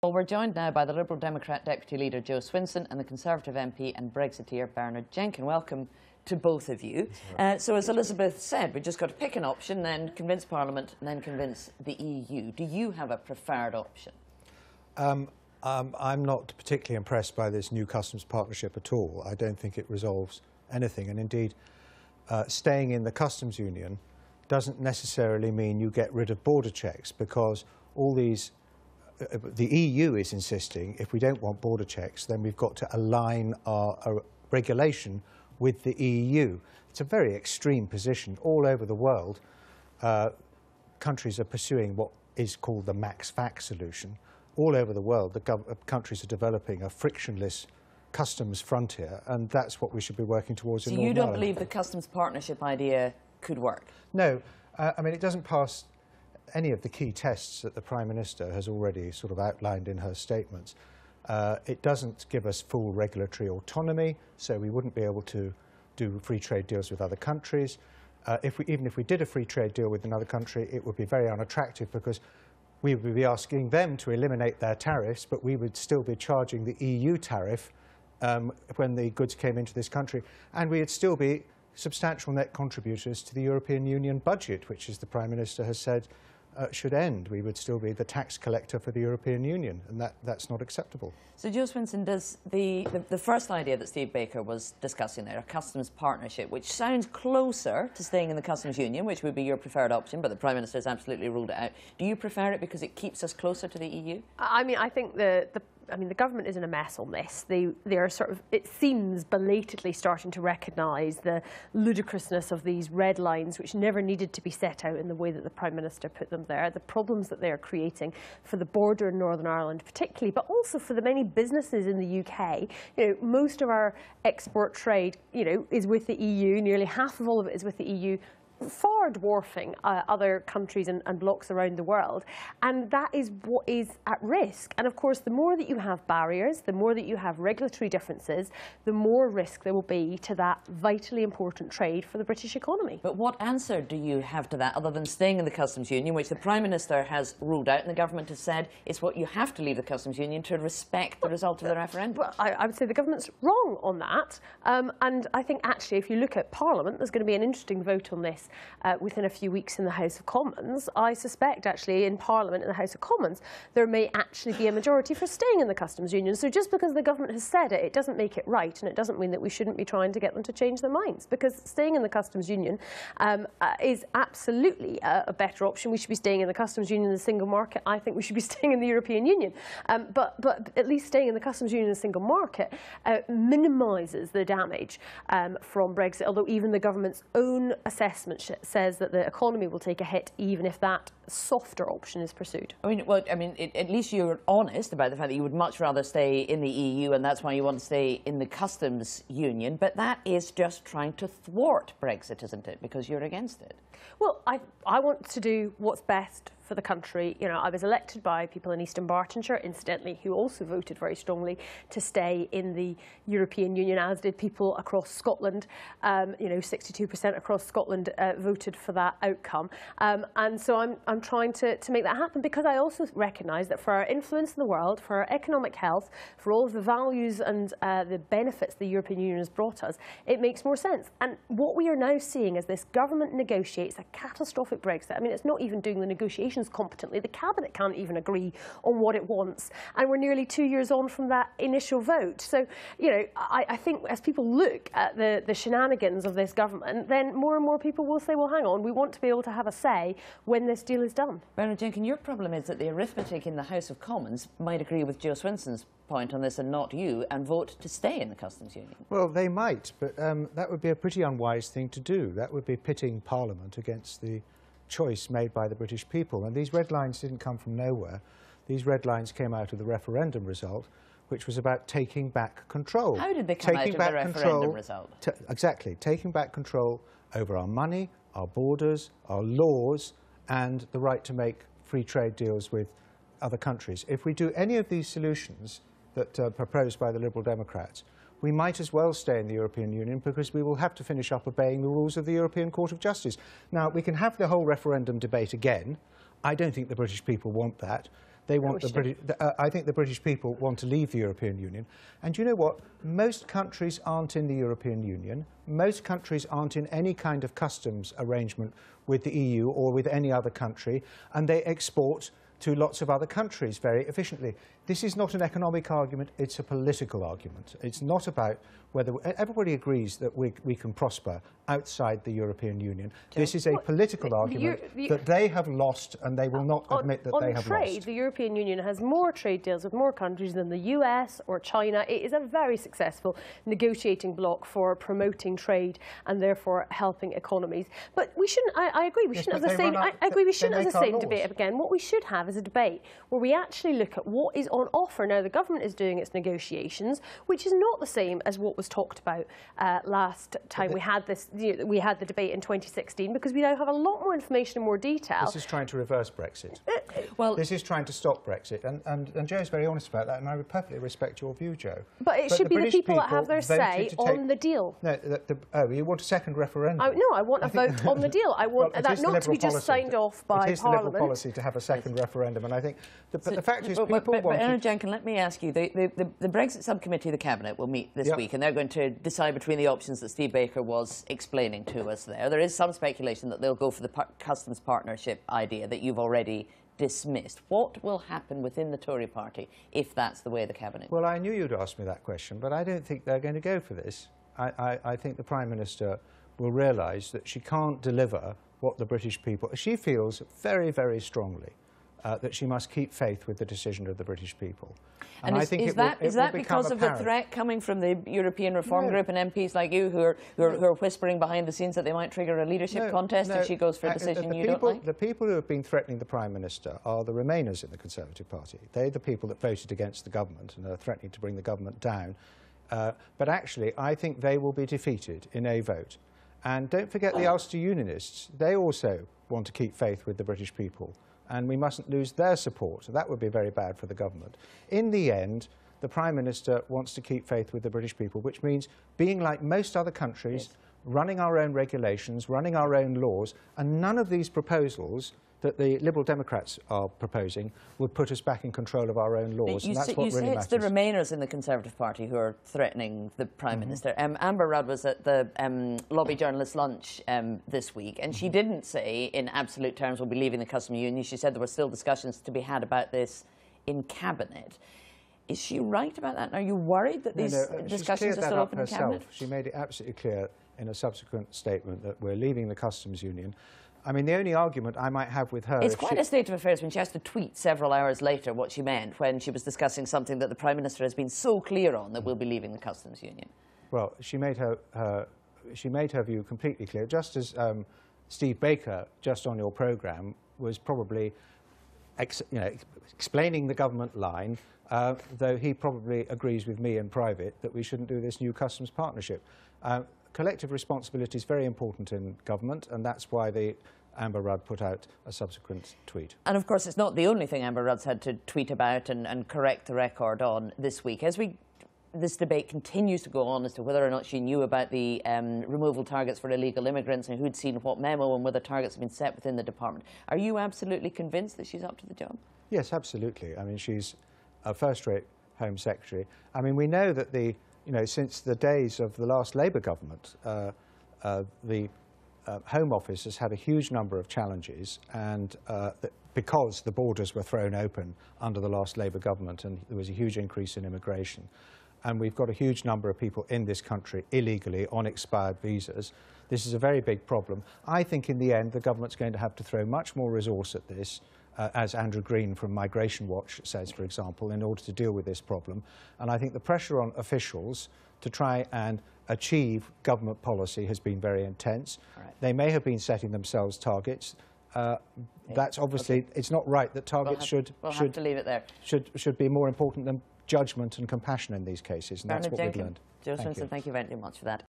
Well, we're joined now by the Liberal Democrat Deputy Leader Jo Swinson and the Conservative MP and Brexiteer Bernard Jenkin. Welcome to both of you. So as Elizabeth said, we've just got to pick an option, then convince Parliament, and then convince the EU. Do you have a preferred option? I'm not particularly impressed by this new customs partnership at all. I don't think it resolves anything. And indeed, staying in the customs union doesn't necessarily mean you get rid of border checks, because all these the EU is insisting if we don't want border checks, then we've got to align our regulation with the EU. It's a very extreme position. All over the world, countries are pursuing what is called the max fac solution. All over the world, the countries are developing a frictionless customs frontier, and that's what we should be working towards in Northern Ireland. So you don't believe the customs partnership idea could work? No. I mean, it doesn't pass any of the key tests that the Prime Minister has already sort of outlined in her statements. It doesn't give us full regulatory autonomy, so we wouldn't be able to do free trade deals with other countries. Even if we did a free trade deal with another country, it would be very unattractive, because we would be asking them to eliminate their tariffs, but we would still be charging the EU tariff when the goods came into this country, and we would still be substantial net contributors to the European Union budget, which, as the Prime Minister has said, should end. We would still be the tax collector for the European Union, and that's not acceptable. So, Jo Swinson, does the first idea that Steve Baker was discussing there, a customs partnership, which sounds closer to staying in the customs union, which would be your preferred option, but the Prime Minister has absolutely ruled it out. Do you prefer it because it keeps us closer to the EU? I mean, I think the government is in a mess on this. They are sort of, it seems, belatedly starting to recognise the ludicrousness of these red lines, which never needed to be set out in the way that the Prime Minister put them there, the problems that they are creating for the border in Northern Ireland particularly, but also for the many businesses in the UK. You know, most of our export trade, you know, is with the EU. Nearly half of all of it is with the EU, far dwarfing other countries and blocs around the world, and that is what is at risk. And of course, the more that you have barriers, the more that you have regulatory differences, the more risk there will be to that vitally important trade for the British economy. But what answer do you have to that, other than staying in the customs union, which the Prime Minister has ruled out and the government has said it's what you have to leave the customs union to respect the result of the referendum? Well, I would say the government's wrong on that, and I think actually if you look at Parliament, there's going to be an interesting vote on this within a few weeks in the House of Commons. I suspect actually in Parliament, in the House of Commons, there may actually be a majority for staying in the customs union. So just because the government has said it, it doesn't make it right, and it doesn't mean that we shouldn't be trying to get them to change their minds, because staying in the customs union is absolutely a better option. We should be staying in the customs union and the single market. I think we should be staying in the European Union. But at least staying in the customs union and the single market minimises the damage from Brexit, although even the government's own assessment says that the economy will take a hit even if that softer option is pursued. I mean, at least you're honest about the fact that you would much rather stay in the EU, and that's why you want to stay in the customs union. But that is just trying to thwart Brexit, isn't it? Because you're against it. Well, I want to do what's best for the country. You know, I was elected by people in Eastern Bartonshire, incidentally, who also voted very strongly to stay in the European Union, as did people across Scotland. You know, 62% across Scotland voted for that outcome. And so I'm trying to make that happen, because I also recognise that for our influence in the world, for our economic health, for all of the values and the benefits the European Union has brought us, it makes more sense. And what we are now seeing as this government negotiates a catastrophic Brexit. I mean, it's not even doing the negotiations competently. The Cabinet can't even agree on what it wants, and we're nearly 2 years on from that initial vote. So, you know, I think as people look at the shenanigans of this government, then more and more people will say, well, hang on, we want to be able to have a say when this deal is done. Bernard Jenkin, your problem is that the arithmetic in the House of Commons might agree with Jo Swinson's point on this and not you, and vote to stay in the customs union. Well, they might, but that would be a pretty unwise thing to do. That would be pitting Parliament against the choice made by the British people. And these red lines didn't come from nowhere. These red lines came out of the referendum result, which was about taking back control. How did they come out of the referendum result? Exactly. Taking back control over our money, our borders, our laws, and the right to make free trade deals with other countries. If we do any of these solutions that are proposed by the Liberal Democrats, we might as well stay in the European Union, because we will have to finish up obeying the rules of the European Court of Justice. Now, we can have the whole referendum debate again. I don't think the British people want that. They want I think the British people want to leave the European Union. And you know what? Most countries aren't in the European Union. Most countries aren't in any kind of customs arrangement with the EU or with any other country, and they export to lots of other countries very efficiently. This is not an economic argument, it's a political argument. It's not about whether... Everybody agrees that we can prosper outside the European Union. This is a political argument that they have lost, and they will not admit that they have lost. On trade, the European Union has more trade deals with more countries than the US or China. It is a very successful negotiating bloc for promoting trade and therefore helping economies. But we shouldn't, I agree, we shouldn't have the same... I agree, we shouldn't have the same debate again. What we should have is a debate where we actually look at what is on offer. Now, the government is doing its negotiations, which is not the same as what was talked about last time we had this. We had the debate in 2016, because we now have a lot more information and more detail. This is trying to reverse Brexit. Well, this is trying to stop Brexit, and Joe's very honest about that, and I would perfectly respect your view, Joe. But it should be the people that have their say on the deal. No, you want a second referendum? No, I want a vote on the deal. I want that not to be just signed off by Parliament. It is the Liberal policy to have a second referendum, and I think the fact is people want... But Jenkin, let me ask you, the Brexit subcommittee of the Cabinet will meet this week, and they're going to decide between the options that Steve Baker was explaining to us there. There is some speculation that they'll go for the customs partnership idea that you've already dismissed. What will happen within the Tory party if that's the way the Cabinet... Well, I knew you'd ask me that question, but I don't think they're going to go for this. I think the Prime Minister will realise that she can't deliver what the British people... She feels very, very strongly that she must keep faith with the decision of the British people. And I think is that because of the threat coming from the European Reform Group and MPs like you who are whispering behind the scenes that they might trigger a leadership contest if she goes for a decision you don't like? The people who have been threatening the Prime Minister are the Remainers in the Conservative Party. They're the people that voted against the government and are threatening to bring the government down. But actually, I think they will be defeated in a vote. And don't forget the Ulster Unionists. They also want to keep faith with the British people, and we mustn't lose their support. That would be very bad for the government. In the end, the Prime Minister wants to keep faith with the British people, which means being like most other countries, running our own regulations, running our own laws, and none of these proposals that the Liberal Democrats are proposing would put us back in control of our own laws, and that's what really matters. You say it's the Remainers in the Conservative Party who are threatening the Prime Minister. Amber Rudd was at the lobby journalist lunch this week, and she didn't say in absolute terms we'll be leaving the customs union. She said there were still discussions to be had about this in Cabinet. Is she right about that? Are you worried that these discussions are still open in Cabinet? She made it absolutely clear in a subsequent statement that we're leaving the customs union. I mean, the only argument I might have with her... It's quite a state of affairs when she has to tweet several hours later what she meant when she was discussing something that the Prime Minister has been so clear on, that we'll be leaving the customs union. Well, she made her view completely clear, just as Steve Baker, just on your programme, was probably explaining the government line, though he probably agrees with me in private that we shouldn't do this new customs partnership. Collective responsibility is very important in government, and that's why Amber Rudd put out a subsequent tweet. And of course, it's not the only thing Amber Rudd's had to tweet about and correct the record on this week. As this debate continues to go on as to whether or not she knew about the removal targets for illegal immigrants and who'd seen what memo and whether targets have been set within the department. Are you absolutely convinced that she's up to the job? Yes, absolutely. I mean, she's a first-rate Home Secretary. I mean, we know that since the days of the last Labour government, the Home Office has had a huge number of challenges, and because the borders were thrown open under the last Labour government and there was a huge increase in immigration, and we've got a huge number of people in this country illegally on expired visas. This is a very big problem. I think in the end the government's going to have to throw much more resource at this, as Andrew Green from Migration Watch says, for example, in order to deal with this problem. And I think the pressure on officials to try and achieve government policy has been very intense. Right. They may have been setting themselves targets. That's obviously, it's not right that targets should be more important than judgment and compassion in these cases, and that's what we've learned. Joe Swinson, thank you very much for that.